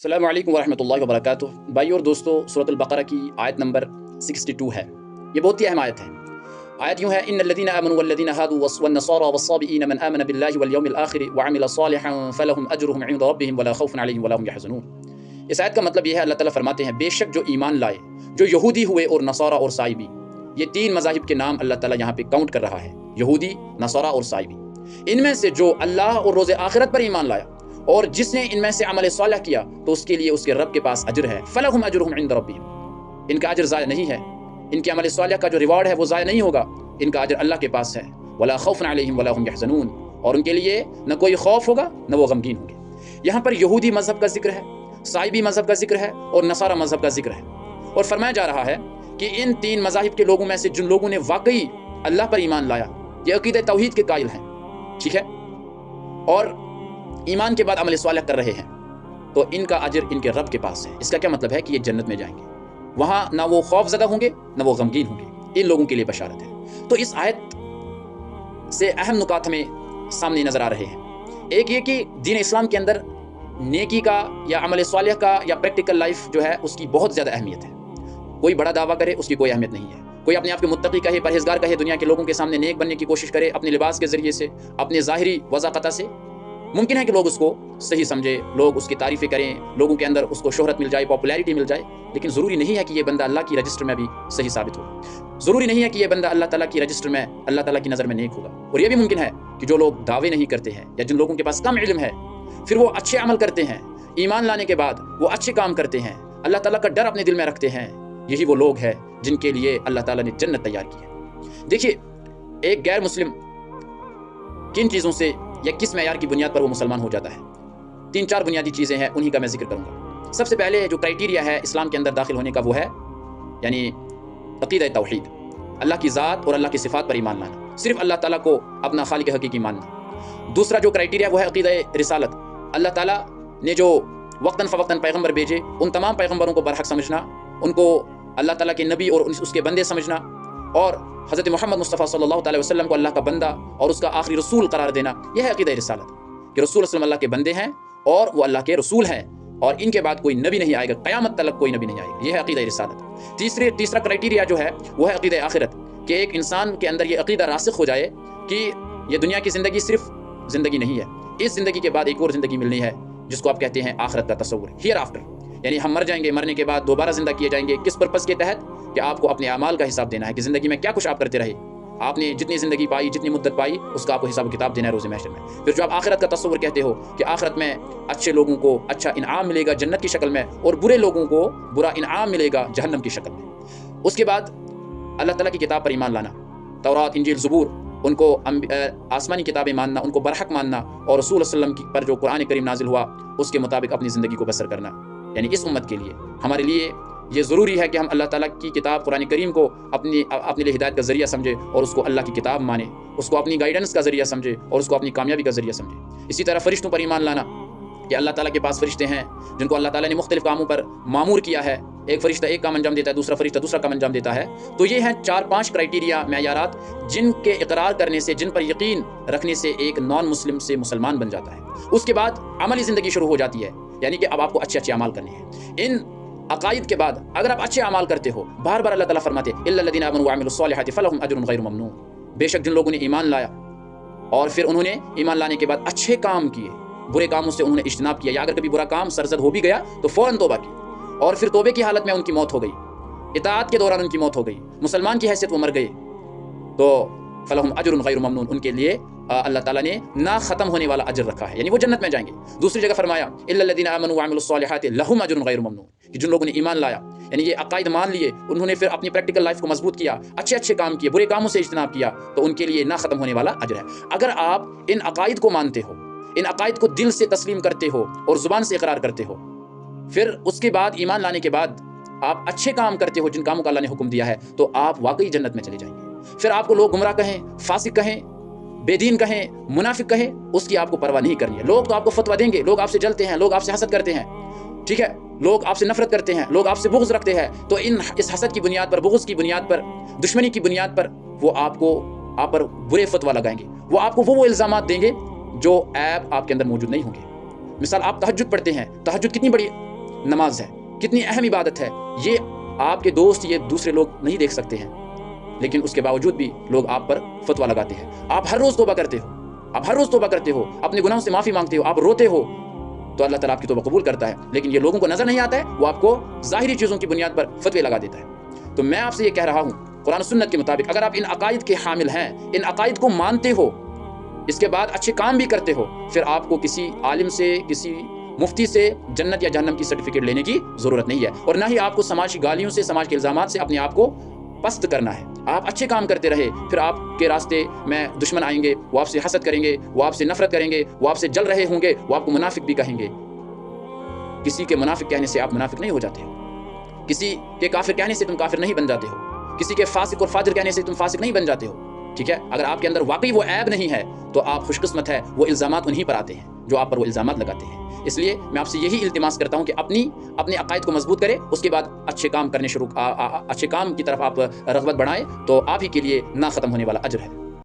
अस्सलामु अलैकुम वरहमतुल्लाहि वबरकातुहू। भाइयों और दोस्तों, सूरत अल-बक़रा की आयत नंबर 62 है। ये बहुत ही अहम आयत है। आयत यूँ है, इन्नल्लज़ीना आमनू वल्लज़ीना हादू वन्नसारा वस्साबिईन मन आमन बिल्लाहि वल यौमिल आखिर व अमिल सालिहन फलहुम अजरुहुम इंद रब्बिहिम वला खौफुन अलैहिम वला हुम यहज़नून। इस आयत का मतलब ये है, अल्लाह ताला फरमाते हैं, बेशक जो ईमान लाए, जो यहूदी हुए और नसारा और साइबी, ये तीन मज़ाहिब के नाम अल्लाह ताला यहाँ पे काउंट कर रहा है, यहूदी, नसारा और साइबी। इनमें से जो अल्लाह और रोज़े आखिरत पर ईमान लाया और जिसने इनमें से अमल सालिह किया, तो उसके लिए उसके रब के पास अजर है। फलहुम अजरुहुम इंद रब्बिहिम, इनका अजर ज़ाया नहीं है, इनके अमल सालिह का जो रिवार्ड है वो ज़ाया नहीं होगा, इनका अजर अल्लाह के पास है। वला खौफुन अलैहिम वला हुम यहज़नून, और उनके लिए न कोई खौफ होगा न वो गमगीन होंगे। यहाँ पर यहूदी मज़हब का जिक्र है, साइबी मज़हब का जिक्र है और नसारा मज़हब का जिक्र है। और फरमाया जा रहा है कि इन तीन मज़ाहिब के लोगों में से जिन लोगों ने वाकई अल्लाह पर ईमान लाया, ये अक़ीदा तौहीद के कायल हैं, ठीक है, और ईमान के बाद अमल सालिह कर रहे हैं, तो इनका अजर इनके रब के पास है। इसका क्या मतलब है कि ये जन्नत में जाएंगे, वहाँ ना वो खौफ ज़दा होंगे न वो गमगीन होंगे। इन लोगों के लिए बशारत है। तो इस आयत से अहम नुकात हमें सामने नज़र आ रहे हैं। एक ये कि दीन इस्लाम के अंदर नेकी का या अमल सालिह का या प्रैक्टिकल लाइफ जो है उसकी बहुत ज़्यादा अहमियत है। कोई बड़ा दावा करे उसकी कोई अहमियत नहीं है। कोई अपने आप के मुत्तकी कहे, परहेज़गार कहे, दुनिया के लोगों के सामने नेक बनने की कोशिश करे, अपने लिबास के ज़रिए से, अपने ज़ाहिरी वज़ाक़ता से, मुमकिन है कि लोग उसको सही समझे, लोग उसकी तारीफ़ें करें, लोगों के अंदर उसको शोहरत मिल जाए, पॉपुलैरिटी मिल जाए, लेकिन ज़रूरी नहीं है कि ये बंदा अल्लाह की रजिस्टर में भी सही साबित हो। ज़रूरी नहीं है कि ये बंदा अल्लाह ताला की रजिस्टर में, अल्लाह ताला की नज़र में नेक होगा। और ये भी मुमकिन है कि जो लोग दावे नहीं करते हैं या जिन लोगों के पास कम इल्म है, फिर वो अच्छे अमल करते हैं, ईमान लाने के बाद वो अच्छे काम करते हैं, अल्लाह ताला का डर अपने दिल में रखते हैं, यही वो लोग हैं जिनके लिए अल्लाह ताला ने जन्नत तैयार की है। देखिए, एक गैर मुस्लिम किन चीज़ों से या किस मेयार की बुनियाद पर वो मुसलमान हो जाता है? 3-4 बुनियादी चीज़ें हैं, उन्हीं का मैं जिक्र करूँगा। सबसे पहले जो क्राइटेरिया है इस्लाम के अंदर दाखिल होने का, वो है यानी अक़ीदा तौहीद, अल्लाह की ज़ात और अल्लाह की सिफ़ात पर ईमान लाना, सिर्फ अल्लाह ताला को अपना खालिक हकीकी मानना। दूसरा जो क्राइटेरिया वो है अक़ीदा रिसालत, अल्लाह ताला ने जो वक्तन फ़वक्तन पैगम्बर भेजे, उन तमाम पैगम्बरों को बरहक समझना, उनको अल्लाह ताला के नबी और उसके बंदे समझना, और हज़रत मोहम्मद मुस्तफ़ा सल्लल्लाहु अलैहि वसल्लम को अल्लाह का बंदा और उसका आखिरी रसूल करार देना, यह है अक़ीदा रिसालत कि रसूल सल्लल्लाहु अल्लाह के बंदे हैं और वो अल्लाह के रसूल हैं, और इनके बाद कोई नबी नहीं आएगा, क़यामत तक कोई नबी नहीं आएगा। यह है अक़ीदा रिसालत। तीसरा क्राइटेरिया जो है वो है अक़ीदा आखिरत, कि एक इंसान के अंदर ये अक़ीदा रासिख़ हो जाए कि ये दुनिया की ज़िंदगी सिर्फ ज़िंदगी नहीं है, इस ज़िंदगी के बाद एक और ज़िंदगी मिलनी है, जिसको आप कहते हैं आखिरत का तसव्वुर, हियर आफ्टर, यानी हम मर जाएंगे, मरने के बाद दोबारा ज़िंदा किए जाएंगे। किस पर्पज़ के तहत? कि आपको अपने अमाल का हिसाब देना है कि ज़िंदगी में क्या कुछ आप करते रहे, आपने जितनी ज़िंदगी पाई, जितनी मुद्दत पाई, उसका आपको हिसाब किताब देना है रोज़े महशर में। फिर जो आप आखिरत का तसव्वुर कहते हो कि आखिरत में अच्छे लोगों को अच्छा इनाम मिलेगा जन्नत की शक्ल में, और बुरे लोगों को बुरा इनाम मिलेगा जहन्नम की शक्ल में। उसके बाद अल्लाह ताला की किताब पर ईमान लाना, तौरात, इंजील, ज़बूर, उनको आसमानी किताबें मानना, उनको बरहक मानना, और रसूल सल्लल्लाहु अलैहि वसल्लम पर जो कुरान करीम नाजिल हुआ उसके मुताबिक अपनी ज़िंदगी को बसर करना। यानी इस उम्मत के लिए, हमारे लिए ये ज़रूरी है कि हम अल्लाह ताला की किताब कुरान करीम को अपने लिए हिदायत का ज़रिया समझे और उसको अल्लाह की किताब माने, उसको अपनी गाइडेंस का ज़रिया समझे और उसको अपनी कामयाबी का ज़रिया समझे। इसी तरह फ़रिश्तों पर ईमान लाना कि अल्लाह ताला के पास फ़रिश्ते हैं जिनको अल्लाह ताला ने मुख्तलिफ़ कामों पर मामूर किया है। एक फ़रिश्ता एक काम अंजाम देता है, दूसरा फ़रिश्ता दूसरा काम अंजाम देता है। तो ये हैं 4-5 क्राइटेरिया, मेयारात, जिनके इक़रार करने से, जिन पर यकीन रखने से एक नॉन मुस्लिम से मुसलमान बन जाता है। उसके बाद अमली ज़िंदगी शुरू हो जाती है, यानी कि अब आपको अच्छे अच्छे अमाल करने हैं। इन अकायद के बाद अगर आप अच्छे अमाल करते हो, बार बार अल्लाह ताला फरमाते इल्लल्लज़ीना आमनू व अमिलुस सालिहाति फलहुम अजरुन गैरु ममनून, बेशक जिन लोगों ने ईमान लाया और फिर उन्होंने ईमान लाने के बाद अच्छे काम किए, बुरे कामों से उन्होंने इज्तनाब किया, या अगर कभी बुरा काम सरजद हो भी गया तो फ़ौरन तौबा की, और फिर तौबे की हालत में उनकी मौत हो गई, इताअत के दौरान उनकी मौत हो गई, मुसलमान की हैसियत वो मर गए, तो फलहुम अजरुन गैरु ममनून, उनके लिए अल्लाह ताला ने ना ख़त्म होने वाला अजर रखा है, यानी वो जन्नत में जाएंगे। दूसरी जगह फरमाया इल्लल्लज़ीना आमनू व अमिलुस सालिहाति लहुम अजरुन गैरु ममनून, कि जिन लोगों ने ईमान लाया, यानी ये अकायद मान लिए, उन्होंने फिर अपनी प्रैक्टिकल लाइफ को मजबूत किया, अच्छे अच्छे काम किए, बुरे कामों से इज्तनाब किया, तो उनके लिए ना ख़त्म होने वाला अजर है। अगर आप इन अकायद को मानते हो, इन अकायद को दिल से तस्लीम करते हो और ज़ुबान से इकरार करते हो, फिर उसके बाद ईमान लाने के बाद आप अच्छे काम करते हो जिन कामों का अल्लाह ने हुक्म दिया है, तो आप वाकई जन्नत में चले जाएंगे। फिर आपको लोग गुमराह कहें, फासिक कहें, बेदीन कहें, मुनाफिक कहें, उसकी आपको परवाह नहीं करनी है। लोग तो आपको फतवा देंगे, लोग आपसे जलते हैं, लोग आपसे हसद करते हैं, ठीक है, लोग आपसे नफरत करते हैं, लोग आपसे बुग़्ज़ रखते हैं, तो इस हसद की बुनियाद पर, बुग़्ज़ की बुनियाद पर, दुश्मनी की बुनियाद पर वो आप पर बुरे फतवा लगाएंगे, वो आपको वो इल्ज़ामात देंगे जो ऐब आपके अंदर मौजूद नहीं होंगे। मिसाल, आप तहज्जुद पढ़ते हैं, तहज्जुद कितनी बड़ी نماز ہے، کتنی اہم عبادت ہے، یہ آپ کے دوست، یہ دوسرے لوگ نہیں دیکھ سکتے ہیں، لیکن اس کے باوجود بھی لوگ آپ پر فتویٰ لگاتے ہیں۔ آپ ہر روز توبہ کرتے ہو، آپ ہر روز توبہ کرتے ہو، اپنے گناہوں سے معافی مانگتے ہو، آپ روتے ہو، تو اللہ تعالیٰ آپ کی توبہ قبول کرتا ہے، لیکن یہ لوگوں کو نظر نہیں آتا ہے، وہ آپ کو ظاہری چیزوں کی بنیاد پر فتوے لگا دیتا ہے۔ تو میں آپ سے یہ کہہ رہا ہوں، قرآن و سنت کے مطابق اگر آپ ان عقائد کے حامل ہیں، ان عقائد کو مانتے ہو، اس کے بعد اچھے کام بھی کرتے ہو، پھر آپ کو کسی عالم سے، کسی مفتی سے جنت یا جہنم کی سرٹیفکیٹ لینے کی ضرورت نہیں ہے، اور نہ ہی آپ کو سماج کی گالیوں سے، سماج کے الزامات سے اپنے آپ کو پست کرنا ہے۔ آپ اچھے کام کرتے رہے، پھر آپ کے راستے میں دشمن آئیں گے، وہ آپ سے حسد کریں گے، وہ آپ سے نفرت کریں گے، وہ آپ سے جل رہے ہوں گے، وہ آپ کو منافق بھی کہیں گے۔ کسی کے منافق کہنے سے آپ منافق نہیں ہو جاتے ہو، کسی کے کافر کہنے سے تم کافر نہیں بن جاتے ہو، کسی کے فاسق اور فاجر کہنے سے تم فاسق نہیں بن جاتے ہو، ٹھیک ہے؟ اگر آپ کے اندر واقعی وہ عیب نہیں ہے تو آپ خوش قسمت ہے، وہ الزامات انہی پر آتے ہیں جو آپ پر وہ الزامات لگاتے ہیں۔ اس لیے میں آپ سے یہی التماس کرتا ہوں کہ اپنے عقائد کو مضبوط کریں، اس کے بعد اچھے کام کرنے اچھے کام کی طرف آپ رغبت بڑھائیں، تو آپ ہی کے لیے نہ ختم ہونے والا اجر ہے۔